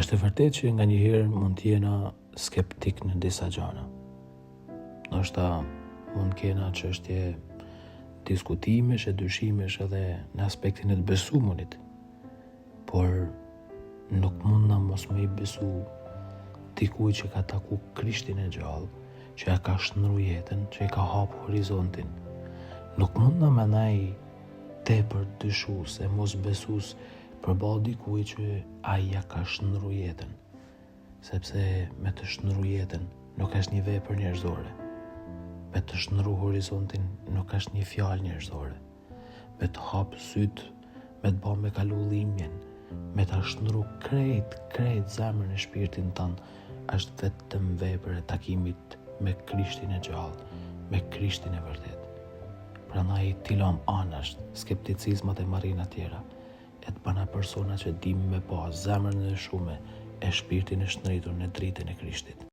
Është e vërtet që nga njëherë mund t'jena skeptik në disa gjana. Ndoshta mund kena çështje diskutimesh e dyshimesh edhe në aspektin e të besumonit, por nuk mund na mos me I besu dikuj që ka taku Krishtin e gjallë, që ja ka shnru jetën, që I ka hap horizontin. Nuk mund na menaj tepër dyshus e mos besus përballë dikuj që ai ja ka shnru jetën, sepse me të shnru jetën nuk është një vepër njerëzore. Me të shnru horizontin nuk është një fjalë njerëzore. Me të hap syt, me të ba me kalu dhimbjen, me të shnru krejt zemrën e shpirtin tanë, është vetëm vepër e takimit me Krishtin e gjallë, me Krishtin e vërtet. Prandaj ti lam anash, skepticizmat e marrina tjera, e të bana persona që dim me pa zemrën e shume e shpirtin e shnritur në dritën e Krishtit.